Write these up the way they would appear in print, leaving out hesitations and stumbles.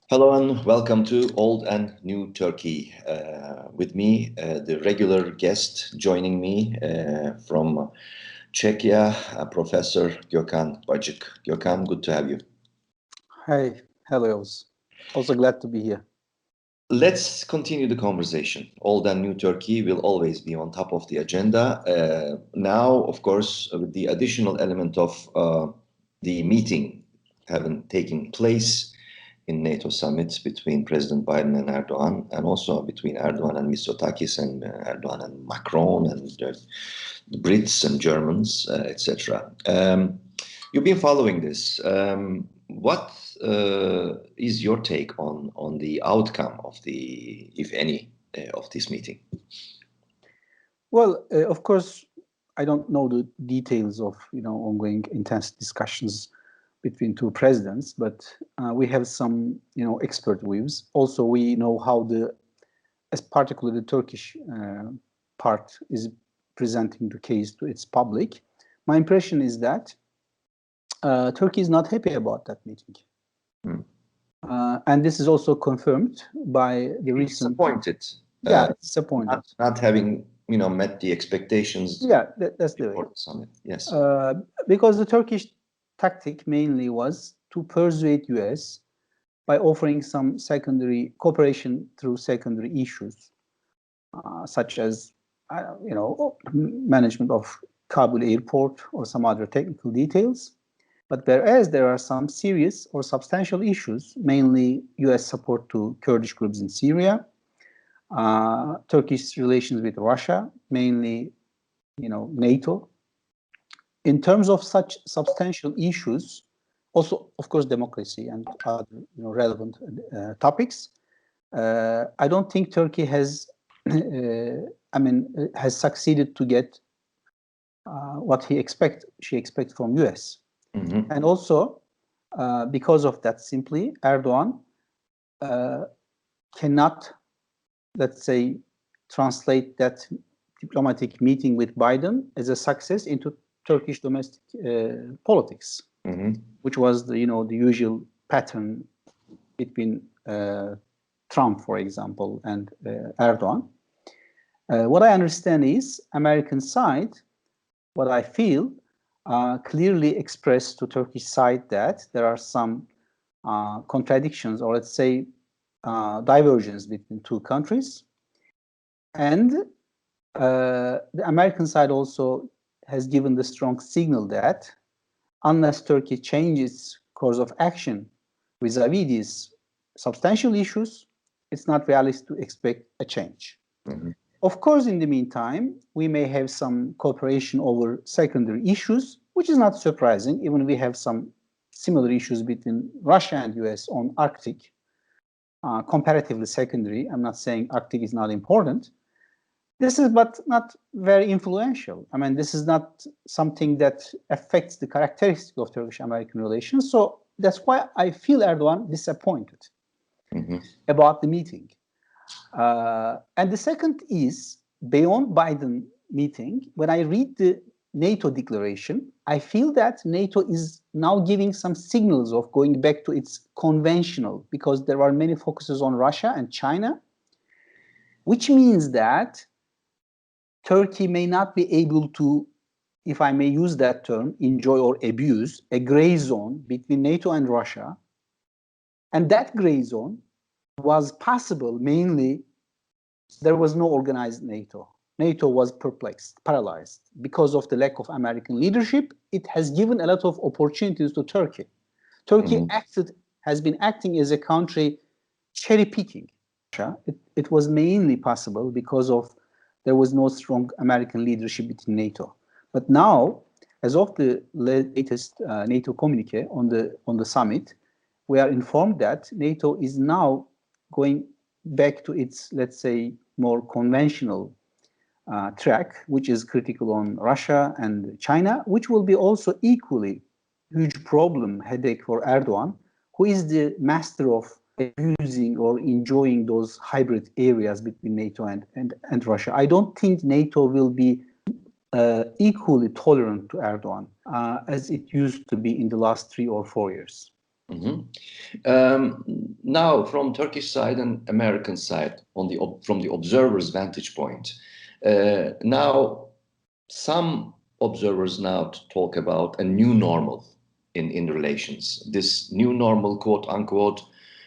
Hello and welcome to Old and New Turkey. With me, the regular guest joining me from Czechia, Professor Gökhan Bacık. Gökhan, good to have you. Hi, hello. Also glad to be here. Let's continue the conversation. Old and New Turkey will always be on top of the agenda. Now, of course, with the additional element of the meeting having taken place in NATO summits between President Biden and Erdoğan, and also between Erdoğan and Mitsotakis, and Erdoğan and Macron, and the Brits and Germans, etc. You've been following this. What is your take on the outcome of the, if any, of this meeting? Well, of course, I don't know the details of ongoing intense discussions between two presidents, but we have some expert views. Also, we know how as particularly the Turkish part is presenting the case to its public. My impression is that Turkey is not happy about that meeting. And this is also confirmed by the recent... Disappointed. Yeah, disappointed. Not having, met the expectations. Yeah, that's the way. Summit. Yes. Because the Turkish tactic mainly was to persuade US by offering some secondary cooperation through secondary issues, such as, management of Kabul airport or some other technical details. But whereas there are some serious or substantial issues, mainly US support to Kurdish groups in Syria, Turkish relations with Russia, mainly, NATO. In terms of such substantial issues, also, of course, democracy and other relevant topics, I don't think Turkey has, has succeeded to get what she expects from US. Mm-hmm. And also, because of that, simply, Erdoğan cannot, let's say, translate that diplomatic meeting with Biden as a success into Turkish domestic politics, mm-hmm. which was the usual pattern between Trump, for example, and Erdoğan. What I understand is American side, what I feel, clearly expressed to Turkish side that there are some contradictions, or let's say divergence between two countries. And the American side also has given the strong signal that unless Turkey changes course of action vis-a-vis these substantial issues, it's not realistic to expect a change. Mm-hmm. Of course, in the meantime, we may have some cooperation over secondary issues, which is not surprising. Even we have some similar issues between Russia and US on Arctic, comparatively secondary. I'm not saying Arctic is not important. This is but not very influential. This is not something that affects the characteristic of Turkish-American relations. So that's why I feel Erdoğan disappointed mm-hmm. about the meeting. And the second is, beyond Biden meeting, when I read the NATO declaration, I feel that NATO is now giving some signals of going back to its conventional, because there are many focuses on Russia and China, which means that Turkey may not be able to, if I may use that term, enjoy or abuse a gray zone between NATO and Russia. And that gray zone was possible mainly there was no organized NATO. NATO was perplexed, paralyzed. Because of the lack of American leadership, it has given a lot of opportunities to Turkey. Turkey mm-hmm. has been acting as a country cherry picking. It was mainly possible because of there was no strong American leadership within NATO. But now, as of the latest NATO communique on the summit, we are informed that NATO is now going back to its, let's say, more conventional track, which is critical on Russia and China, which will be also equally huge problem, headache for Erdoğan, who is the master of using or enjoying those hybrid areas between NATO and Russia. I don't think NATO will be equally tolerant to Erdoğan as it used to be in the last 3 or 4 years. Mhm. Now, from Turkish side and American side, from the observer's vantage point, now some observers now talk about a new normal in relations. This new normal, quote unquote,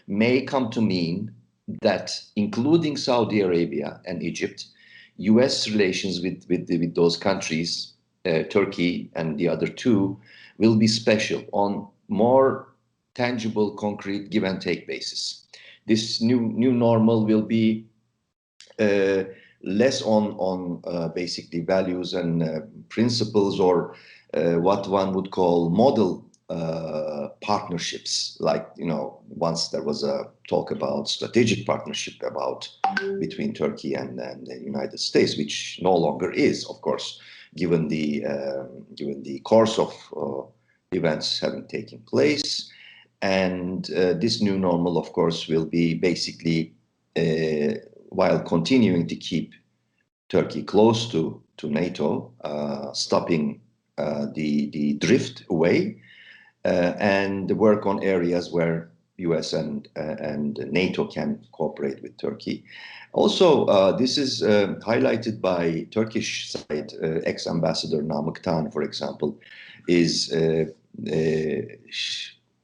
may come to mean that, including Saudi Arabia and Egypt, U.S. relations with those countries, Turkey and the other two, will be special on more tangible, concrete give and take basis. This new normal will be less on basically values and principles, or what one would call model partnerships. Like, once there was a talk about strategic partnership between Turkey and the United States, which no longer is, of course, given the course of events having taken place. And this new normal, of course, will be basically, while continuing to keep Turkey close to NATO, stopping the drift away, and work on areas where US and NATO can cooperate with Turkey. Also, this is highlighted by Turkish side. Ex-ambassador Namık Tan, for example, is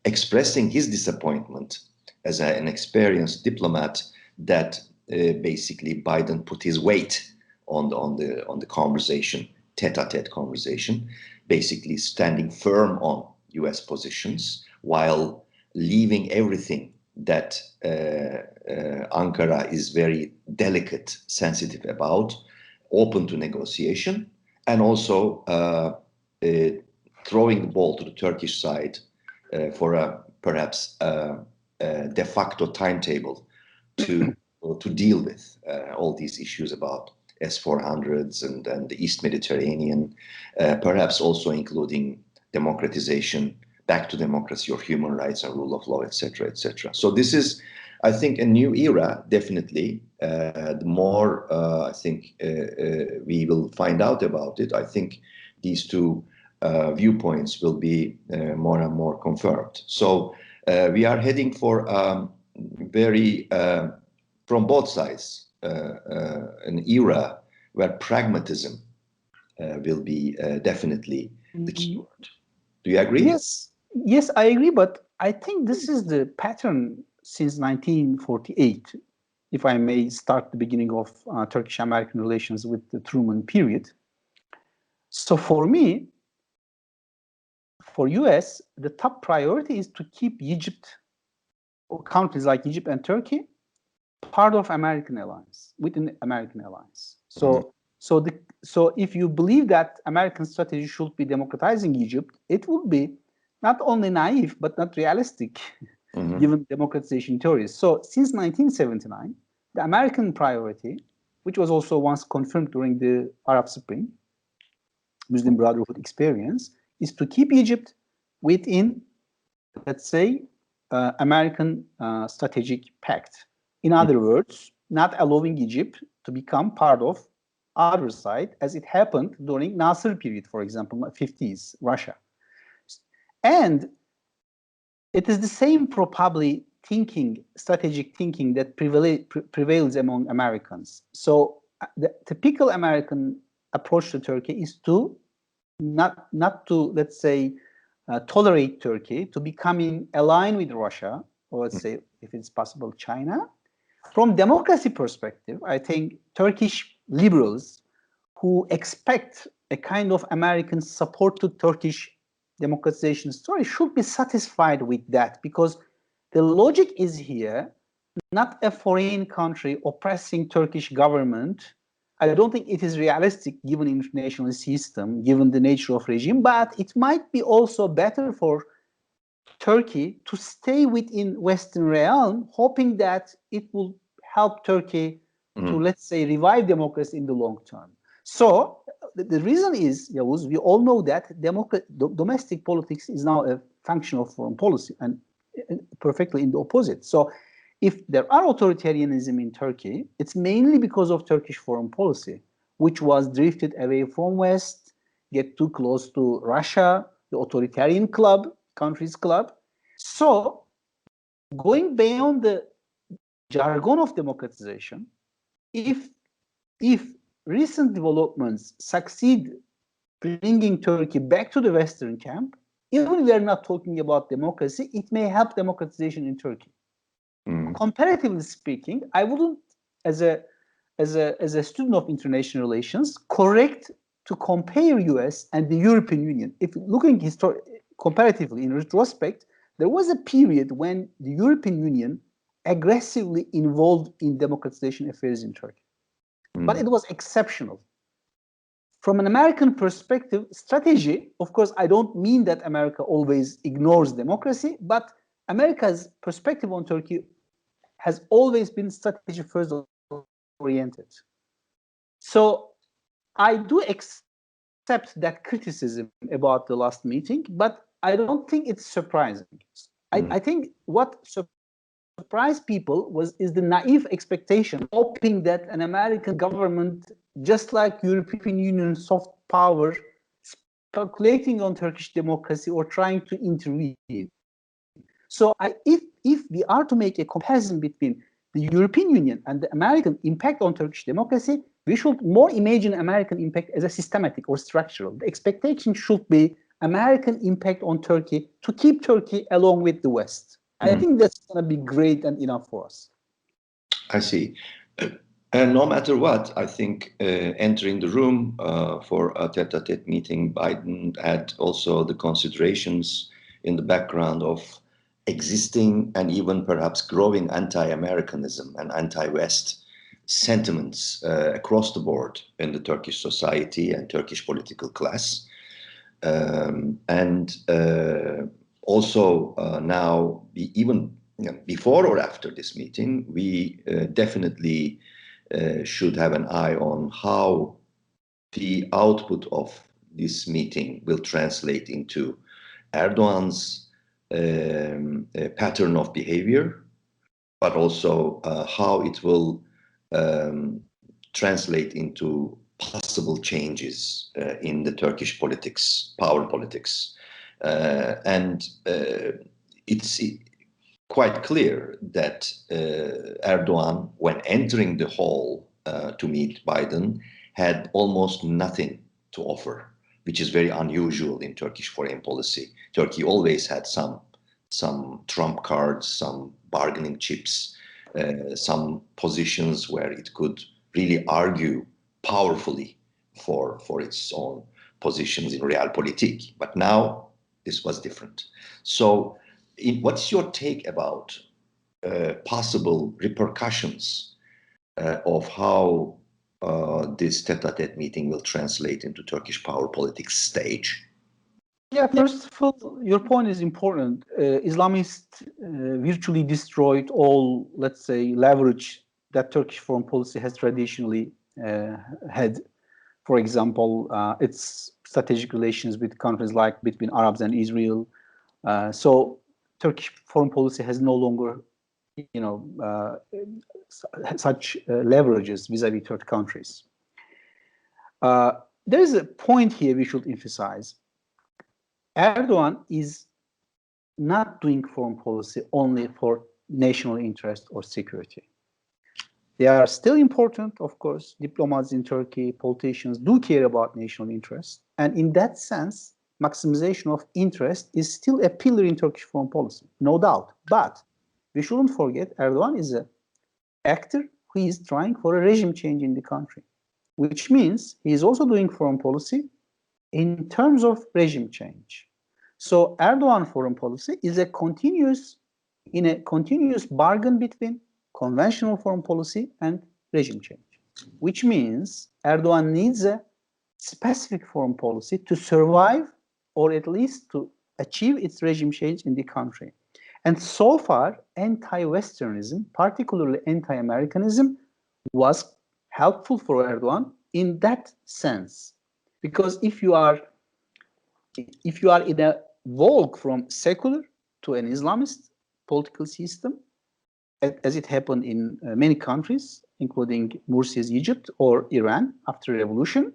expressing his disappointment as an experienced diplomat that basically Biden put his weight on the conversation, tete-a-tete conversation, basically standing firm on U.S. positions while leaving everything that Ankara is very delicate, sensitive about, open to negotiation, and also throwing the ball to the Turkish side for perhaps de facto timetable to deal with all these issues about S-400s and the East Mediterranean, perhaps also including democratization, back to democracy or human rights and rule of law, etc., etc. So this is, I think, a new era, definitely. The more I think we will find out about it, I think these two viewpoints will be more and more confirmed. So we are heading for very, from both sides, an era where pragmatism will be definitely the key word. Do you agree? Yes, I agree. But I think this is the pattern since 1948, if I may start the beginning of Turkish-American relations with the Truman period. So for me, for US, the top priority is to keep Egypt, or countries like Egypt and Turkey, part of American alliance, within American alliance. So so if you believe that American strategy should be democratizing Egypt, it would be not only naive but not realistic, given democratization theories. So since 1979, the American priority, which was also once confirmed during the Arab Spring, Muslim Brotherhood experience, is to keep Egypt within, let's say, American strategic pact. In other words, not allowing Egypt to become part of other side, as it happened during Nasser period, for example, 50s, Russia. And it is the same probably thinking, strategic thinking that prevails among Americans. So the typical American approach to Turkey is to not to, let's say, tolerate Turkey to becoming aligned with Russia, or let's say, if it's possible, China. From democracy perspective, I think Turkish liberals who expect a kind of American support to Turkish democratization story should be satisfied with that, because the logic is here, not a foreign country oppressing Turkish government. I don't think it is realistic given international system, given the nature of regime, but it might be also better for Turkey to stay within Western realm, hoping that it will help Turkey to, let's say, revive democracy in the long term. So the reason is, Yavuz, we all know that domestic politics is now a function of foreign policy, and perfectly in the opposite. So if there are authoritarianism in Turkey, it's mainly because of Turkish foreign policy, which was drifted away from West, get too close to Russia, the authoritarian club, countries club. So, going beyond the jargon of democratization, if recent developments succeed bringing Turkey back to the Western camp, even we are not talking about democracy, it may help democratization in Turkey. Comparatively speaking, I wouldn't, as a student of international relations, correct to compare US and the European Union. If looking comparatively in retrospect, there was a period when the European Union aggressively involved in democratization affairs in Turkey. But it was exceptional. From an American perspective, strategy, of course, I don't mean that America always ignores democracy, but America's perspective on Turkey has always been strategy first oriented. So I do accept that criticism about the last meeting, but I don't think it's surprising. I think what surprised people is the naive expectation, hoping that an American government, just like European Union soft power, speculating on Turkish democracy or trying to intervene. So if we are to make a comparison between the European Union and the American impact on Turkish democracy, we should more imagine American impact as a systematic or structural. The expectation should be American impact on Turkey to keep Turkey along with the West. I think that's going to be great and enough for us. I see. And no matter what, I think entering the room for a tete-a-tete meeting, Biden had also the considerations in the background of existing and even perhaps growing anti-Americanism and anti-West sentiments across the board in the Turkish society and Turkish political class. Also now, even before or after this meeting, we definitely should have an eye on how the output of this meeting will translate into Erdogan's pattern of behavior, but also how it will translate into possible changes in the Turkish politics, power politics. It's quite clear that Erdogan, when entering the hall to meet Biden, had almost nothing to offer, which is very unusual in Turkish foreign policy. Turkey always had some trump cards, some bargaining chips, some positions where it could really argue powerfully for its own positions in realpolitik. But now this was different. So what's your take about possible repercussions of how this tete-a-tete meeting will translate into Turkish power politics stage? Yeah, first of all, your point is important. Islamists virtually destroyed all, let's say, leverage that Turkish foreign policy has traditionally had. For example, its strategic relations with countries like between Arabs and Israel. So Turkish foreign policy has no longer, such leverages vis-a-vis third countries. There is a point here we should emphasize. Erdogan is not doing foreign policy only for national interest or security. They are still important, of course. Diplomats in Turkey, politicians do care about national interest. And in that sense, maximization of interest is still a pillar in Turkish foreign policy, no doubt. But we shouldn't forget Erdogan is an actor who is trying for a regime change in the country, which means he is also doing foreign policy in terms of regime change. So Erdogan foreign policy is a continuous bargain between conventional foreign policy and regime change, which means Erdogan needs a specific foreign policy to survive or at least to achieve its regime change in the country. And so far, anti-Westernism, particularly anti-Americanism, was helpful for Erdogan in that sense. Because if you are in a walk from secular to an Islamist political system, as it happened in many countries, including Mursi's Egypt or Iran after the revolution,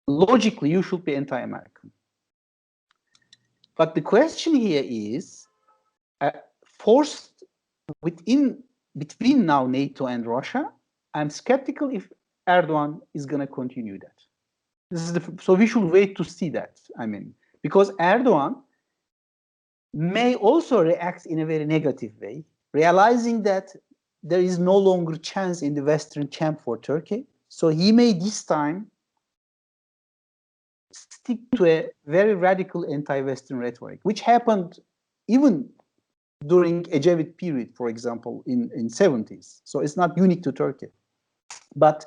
logically you should be anti-American. But the question here is, forced between now NATO and Russia, I'm skeptical if Erdogan is going to continue that. So we should wait to see that. I mean, because Erdogan may also react in a very negative way, realizing that there is no longer chance in the Western camp for Turkey. So he may this time stick to a very radical anti-Western rhetoric, which happened even during Ecevit period, for example, in 70s. So it's not unique to Turkey. But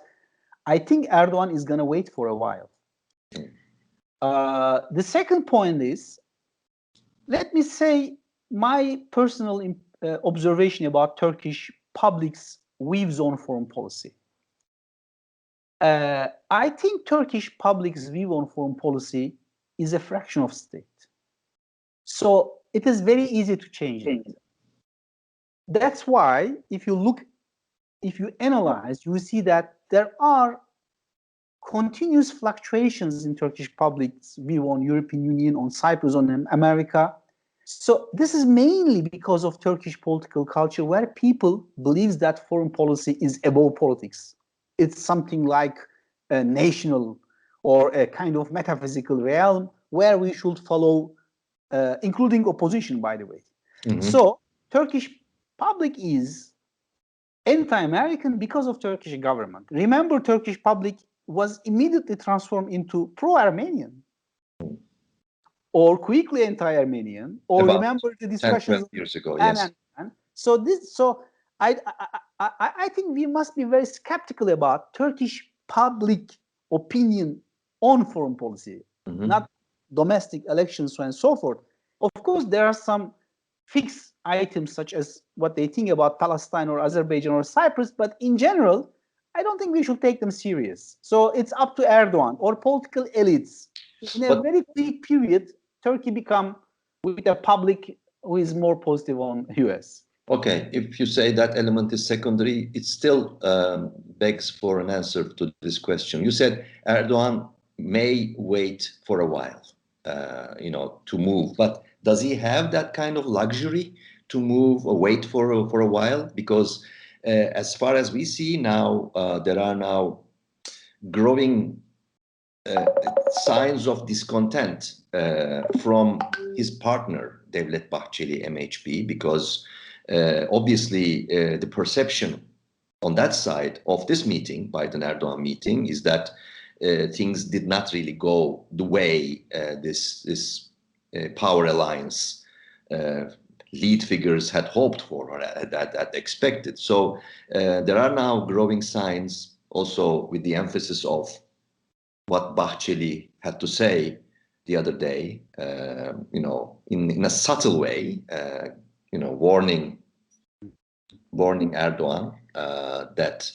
I think Erdogan is going to wait for a while. The second point is, let me say my personal observation about Turkish public's views on foreign policy. I think Turkish public's view on foreign policy is a fraction of state. So it is very easy to change it. That's why if you analyze, you will see that there are continuous fluctuations in Turkish public's view on European Union, on Cyprus, on America. So this is mainly because of Turkish political culture, where people believe that foreign policy is above politics. It's something like a national or a kind of metaphysical realm where we should follow, including opposition, by the way. Mm-hmm. So Turkish public is anti-American because of Turkish government. Remember, Turkish public was immediately transformed into pro-Armenian or quickly anti-Armenian, or about remember the discussions 10, 12 years ago. Yes. So I think we must be very skeptical about Turkish public opinion on foreign policy, mm-hmm. not domestic elections, so on and so forth. Of course, there are some fixed items such as what they think about Palestine or Azerbaijan or Cyprus, but in general, I don't think we should take them serious. So it's up to Erdogan or political elites. In a very quick period, Turkey become with a public who is more positive on US. Okay, if you say that element is secondary, it still begs for an answer to this question. You said Erdogan may wait for a while, to move, but does he have that kind of luxury to move or wait for a while? Because as far as we see now, there are now growing signs of discontent from his partner, Devlet Bahçeli, MHP, because obviously the perception on that side of this meeting, Biden-Erdogan meeting, is that things did not really go the way this power alliance lead figures had hoped for or had expected. So there are now growing signs also with the emphasis of what Bahçeli had to say the other day, in a subtle way, warning Erdogan that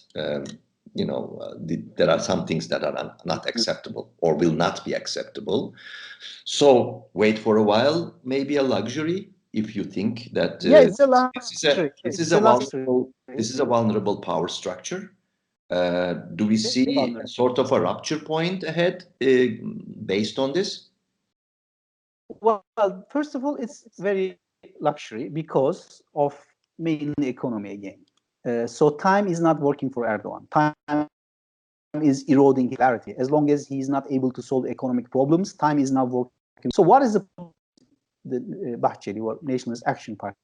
there are some things that are not acceptable or will not be acceptable. So wait for a while, maybe a luxury if you think that it's a luxury. This is a vulnerable power structure. Do we see sort of a rupture point ahead based on this? Well, first of all, it's very luxury because of mainly economy again. So time is not working for Erdogan. Time is eroding clarity. As long as he is not able to solve economic problems, time is not working. So what is the Bahçeli or Nationalist Action Party?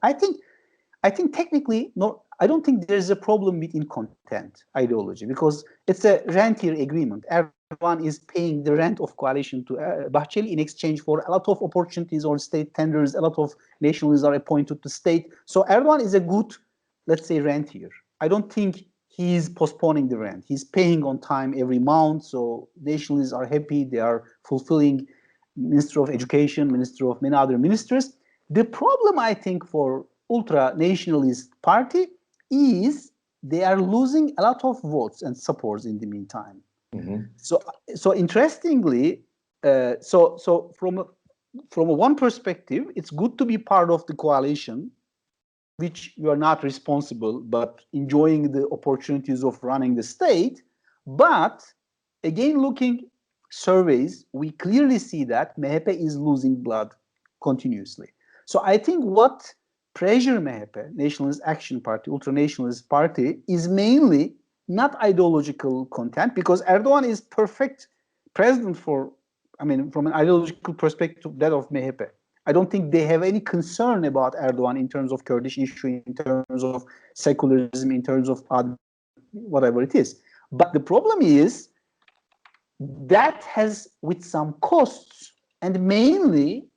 I think technically, no, I don't think there's a problem within content ideology because it's a rentier agreement. Erdogan is paying the rent of coalition to Bahçeli in exchange for a lot of opportunities or state tenders. A lot of nationalists are appointed to state. So Erdogan is a good, let's say, rentier. I don't think he's postponing the rent. He's paying on time every month. So nationalists are happy. They are fulfilling Minister of Education, Minister of many other ministers. The problem, I think, for ultra-nationalist party is they are losing a lot of votes and supports in the meantime. Mm-hmm. So interestingly, so from one perspective, it's good to be part of the coalition, which you are not responsible, but enjoying the opportunities of running the state. But again, looking surveys, we clearly see that MHP is losing blood continuously. So I think what pressure MHP, Nationalist Action Party, ultra-nationalist party, is mainly not ideological content, because Erdogan is perfect president for, I mean, from an ideological perspective, that of MHP. I don't think they have any concern about Erdogan in terms of Kurdish issue, in terms of secularism, in terms of whatever it is. But the problem is that has with some costs, and mainly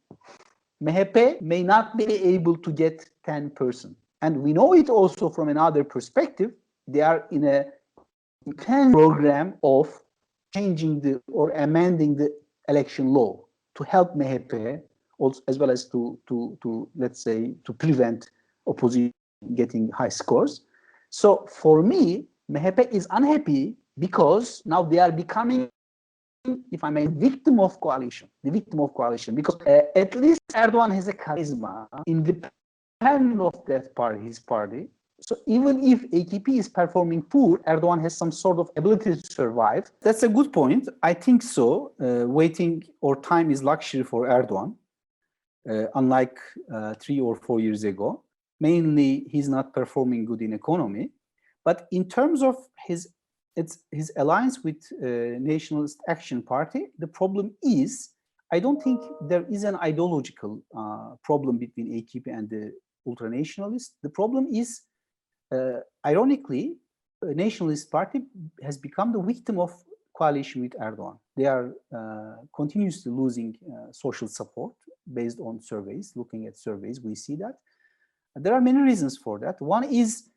MHP may not be able to get 10%. And we know it also from another perspective. They are in a program of changing or amending the election law to help MHP, also, as well as to let's say, to prevent opposition getting high scores. So for me, MHP is unhappy because now they are becoming, if I may, the victim of coalition, because at least Erdogan has a charisma independent of that party, his party. So even if AKP is performing poor, Erdogan has some sort of ability to survive. That's a good point. I think so. Waiting or time is luxury for Erdogan, unlike 3 or 4 years ago. Mainly, he's not performing good in economy. But in terms of his alliance with Nationalist Action Party, the problem is, I don't think there is an ideological problem between AKP and the ultra-nationalists. The problem is, ironically, a nationalist party has become the victim of coalition with Erdogan. They are continuously losing social support based on surveys. Looking at surveys, we see that. There are many reasons for that. One is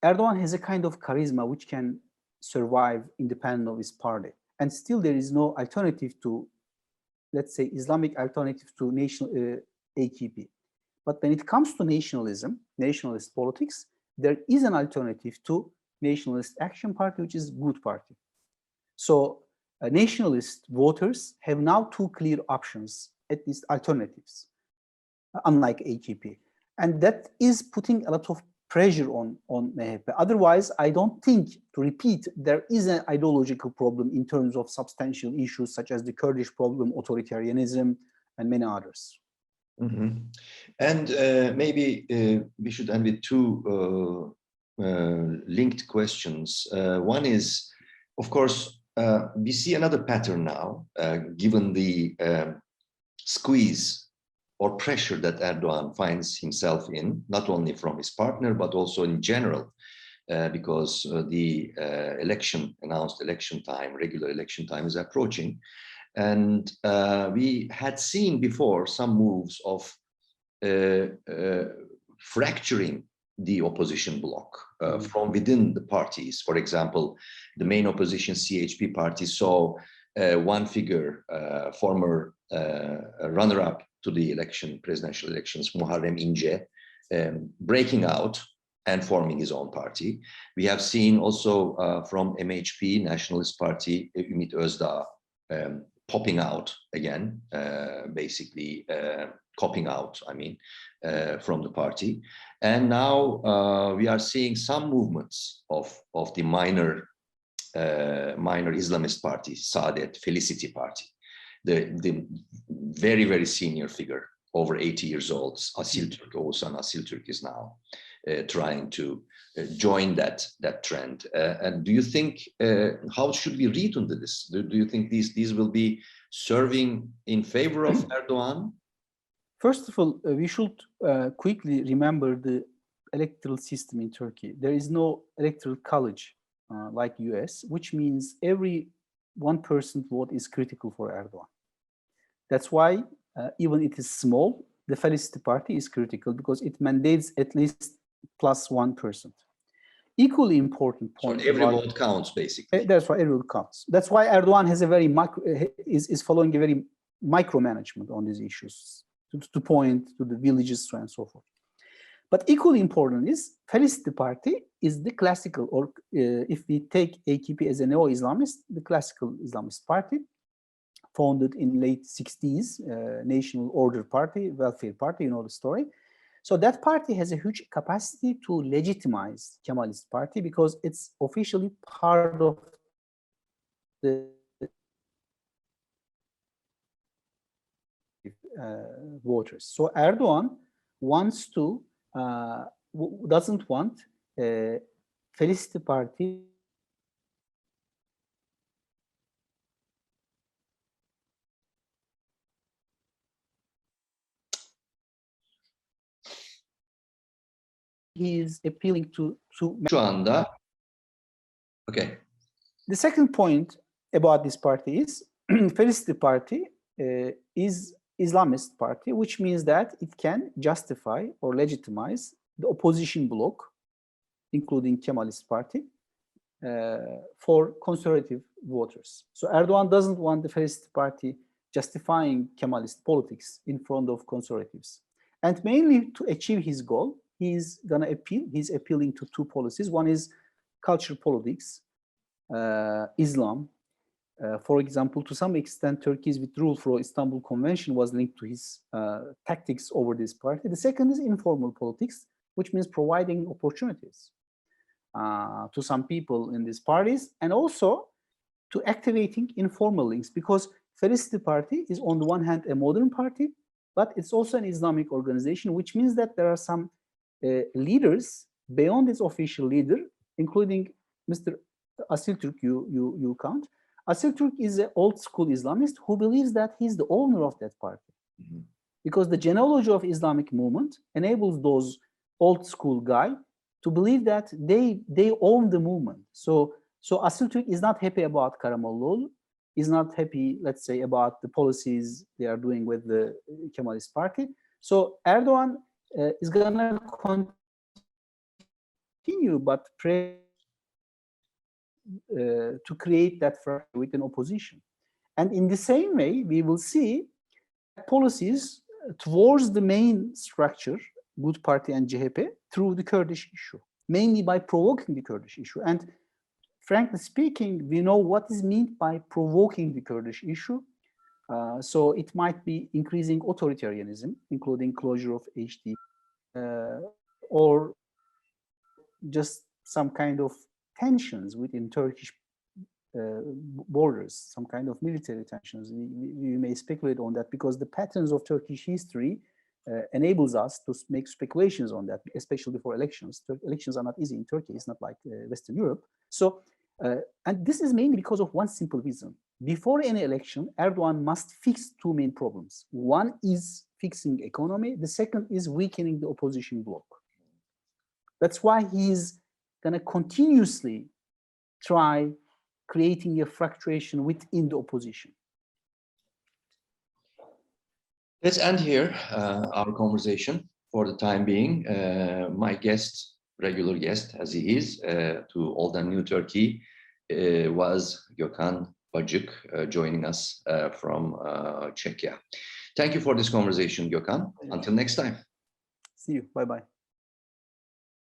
Erdogan has a kind of charisma which can survive independent of his party. And still there is no alternative to, let's say, Islamic alternative to national AKP. But when it comes to nationalism, nationalist politics, there is an alternative to Nationalist Action Party, which is good party. So nationalist voters have now 2 clear options, at least alternatives, unlike AKP. And that is putting a lot of pressure on MHP. Otherwise, I don't think, to repeat, there is an ideological problem in terms of substantial issues such as the Kurdish problem, authoritarianism, and many others. Mm-hmm. And maybe we should end with 2 linked questions. One is, of course, we see another pattern now, given the squeeze or pressure that Erdogan finds himself in, not only from his partner, but also in general, because the announced election time, regular election time, is approaching. And we had seen before some moves of fracturing the opposition bloc from within the parties. For example, the main opposition CHP party saw one figure, former runner-up to the presidential elections, Muharrem İnce, breaking out and forming his own party. We have seen also from MHP, Nationalist Party, Ümit Özdağ, popping out again, basically copping out, from the party. And now we are seeing some movements of the minor Islamist party, Saadet, Felicity Party. The very, very senior figure, over 80 years old, Asiltürk, Oğuzhan Asiltürk, is now trying to join that trend. And do you think, how should we read into this? Do you think these will be serving in favor of Erdogan? First of all, we should quickly remember the electoral system in Turkey. There is no electoral college like US, which means every 1% vote is critical for Erdogan. That's why even it is small, the Felicity Party is critical because it mandates at least +1%. Equally important point. So every vote counts, basically. That's why every vote counts. That's why Erdogan has a very is following a very micromanagement on these issues, to point to the villages and so forth. But equally important is Felicity Party is the classical, or if we take AKP as a neo-Islamist, the classical Islamist party, founded in late 60s, National Order Party, Welfare Party, you know the story. So that party has a huge capacity to legitimize Kemalist Party because it's officially part of the voters. So Erdogan wants to doesn't want Felicity Party he is appealing to Şu anda okay. The second point about this party is Felicity Party is Islamist party, which means that it can justify or legitimize the opposition bloc, including Kemalist party, for conservative voters. So Erdoğan doesn't want the Felicity Party justifying Kemalist politics in front of conservatives. And mainly to achieve his goal, he's appealing to two policies. One is culture politics, Islam. For example, to some extent, Turkey's withdrawal from Istanbul Convention was linked to his tactics over this party. The second is informal politics, which means providing opportunities to some people in these parties, and also to activating informal links, because Felicity Party is on the one hand a modern party, but it's also an Islamic organization, which means that there are some leaders beyond its official leader, including Mr. Asiltürk, you count. Asiltürk is an old school Islamist who believes that he's the owner of that party. Mm-hmm. Because the genealogy of Islamic movement enables those old school guys to believe that they own the movement. So Asiltürk is not happy about Karamollaoğlu, is not happy, let's say, about the policies they are doing with the Kemalist party. So Erdoğan is gonna continue, but pray to create that fracture within opposition. And in the same way, we will see policies towards the main structure, Good Party and CHP, through the Kurdish issue, mainly by provoking the Kurdish issue. And frankly speaking, we know what is meant by provoking the Kurdish issue. So it might be increasing authoritarianism, including closure of HD, or just some kind of tensions within Turkish borders, some kind of military tensions. We may speculate on that because the patterns of Turkish history enables us to make speculations on that, especially before elections. Elections are not easy in Turkey. It's not like Western Europe. So, and this is mainly because of one simple reason. Before any election, Erdoğan must fix two main problems. One is fixing economy. The second is weakening the opposition bloc. That's why he's going to continuously try creating a fracturation within the opposition. Let's end here our conversation for the time being. My guest, regular guest as he is, to Old and New Turkey, was Gökhan Bacık, joining us from Czechia. Thank you for this conversation, Gökhan. Until next time. See you. Bye-bye.